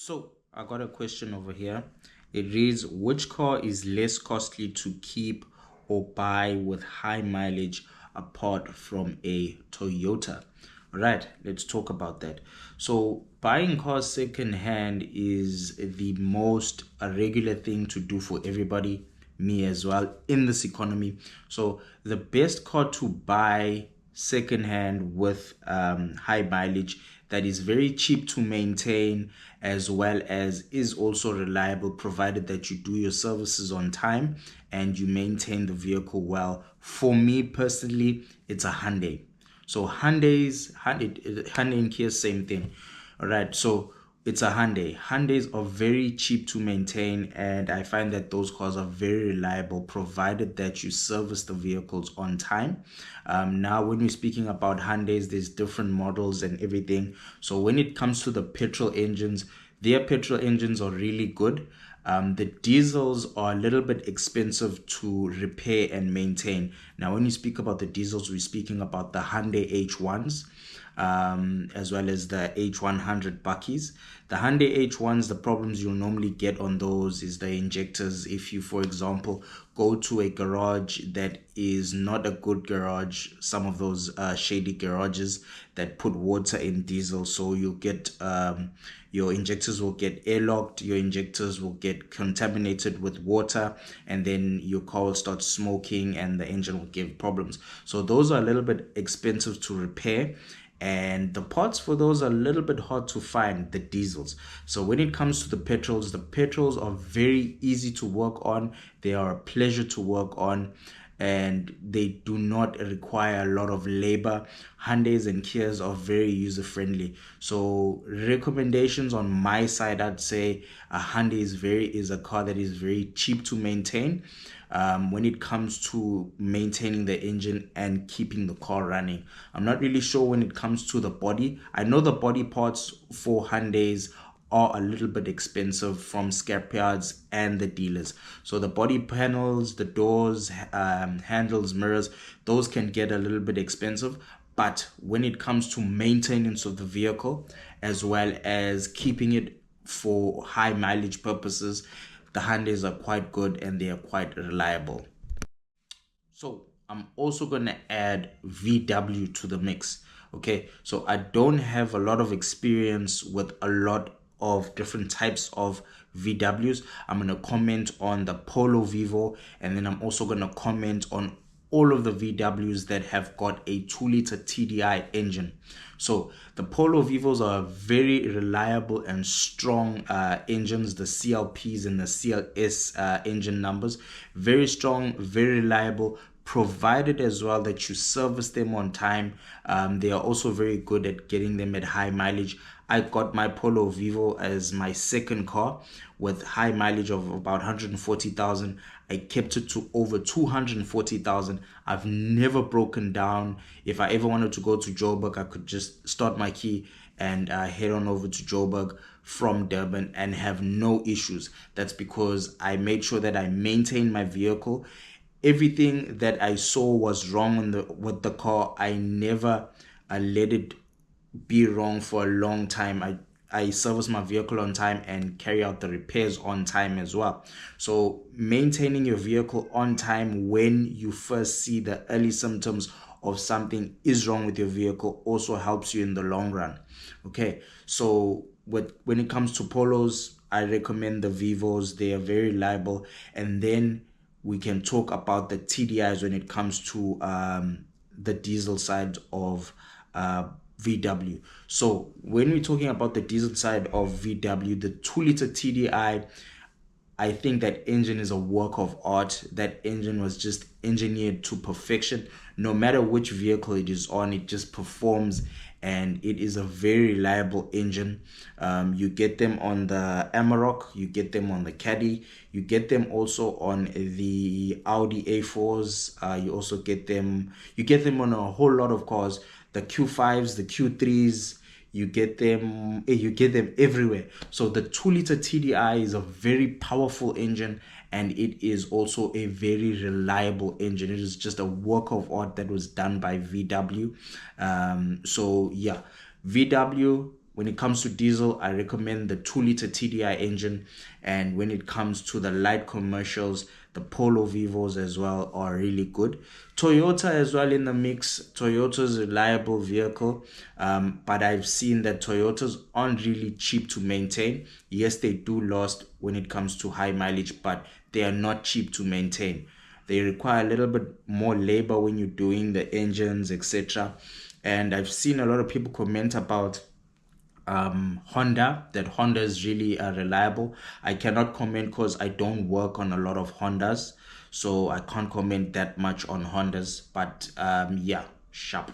So I got a question over here. It reads, which car is less costly to keep or buy with high mileage apart from a Toyota? All right, let's talk about that. So buying cars second hand is the most a regular thing to do for everybody, me as well, in this economy. So the best car to buy secondhand with high mileage that is very cheap to maintain as well as is also reliable, provided that you do your services on time and you maintain the vehicle well. For me personally, it's a Hyundai. So Hyundai and Kia, same thing. All right, so it's a Hyundai. Hyundais are very cheap to maintain, and I find that those cars are very reliable, provided that you service the vehicles on time. Now, when we're speaking about Hyundais, there's different models and everything. So when it comes to the petrol engines, their petrol engines are really good. The diesels are a little bit expensive to repair and maintain. Now, when you speak about the diesels, we're speaking about the Hyundai H1s, as well as the H100 buckies. The Hyundai H1s, the problems you'll normally get on those is the injectors. If you, for example, go to a garage that is not a good garage, some of those shady garages that put water in diesel, so you'll get your injectors will get airlocked, your injectors will get contaminated with water, and then your car will start smoking and the engine will give problems. So those are a little bit expensive to repair, and the parts for those are a little bit hard to find, the diesels. So when it comes to the petrols are very easy to work on. They are a pleasure to work on, and they do not require a lot of labor. Hyundais and Kias are very user friendly. So recommendations on my side, I'd say a Hyundai is a car that is very cheap to maintain. When it comes to maintaining the engine and keeping the car running. I'm not really sure when it comes to the body. I know the body parts for Hyundais are a little bit expensive from scrapyards and the dealers. So the body panels, the doors, handles, mirrors, those can get a little bit expensive. But when it comes to maintenance of the vehicle, as well as keeping it for high mileage purposes, the Hyundais are quite good and they are quite reliable. So I'm also going to add VW to the mix. Okay, so I don't have a lot of experience with a lot of different types of VWs. I'm going to comment on the Polo Vivo, and then I'm also going to comment on all of the VWs that have got a 2-liter TDI engine. So the Polo Vivos are very reliable and strong engines, the CLPs and the CLS engine numbers. Very strong, very reliable, provided as well that you service them on time. They are also very good at getting them at high mileage. I got my Polo Vivo as my second car with high mileage of about 140,000. I kept it to over 240,000. I've never broken down. If I ever wanted to go to Joburg, I could just start my key and head on over to Joburg from Durban and have no issues. That's because I made sure that I maintained my vehicle. Everything that I saw was wrong with the car, I never let it be wrong for a long time. I service my vehicle on time and carry out the repairs on time as well. So maintaining your vehicle on time when you first see the early symptoms of something is wrong with your vehicle also helps you in the long run. Okay, so when it comes to Polos, I recommend the Vivos. They are very reliable. And then we can talk about the TDIs when it comes to the diesel side of VW. So when we're talking about the diesel side of VW, the 2-liter TDI, I think that engine is a work of art. That engine was just engineered to perfection. No matter which vehicle it is on, it just performs, and it is a very reliable engine. You get them on the Amarok, you get them on the Caddy, you get them also on the Audi A4s. You also get them. You get them on a whole lot of cars. The Q5s, the Q3s. You get them everywhere. So the 2-liter TDI is a very powerful engine, and it is also a very reliable engine. It is just a work of art that was done by VW. So yeah, VW, When it comes to diesel, I recommend the 2-liter TDI engine. And when it comes to the light commercials, the Polo Vivos as well are really good. Toyota as well in the mix. Toyota's a reliable vehicle, but I've seen that Toyotas aren't really cheap to maintain. Yes, they do last when it comes to high mileage, but they are not cheap to maintain. They require a little bit more labor when you're doing the engines, etc. And I've seen a lot of people comment about Honda, that Honda is really reliable. I cannot comment because I don't work on a lot of Hondas, so I can't comment that much on Hondas. But yeah, sharp.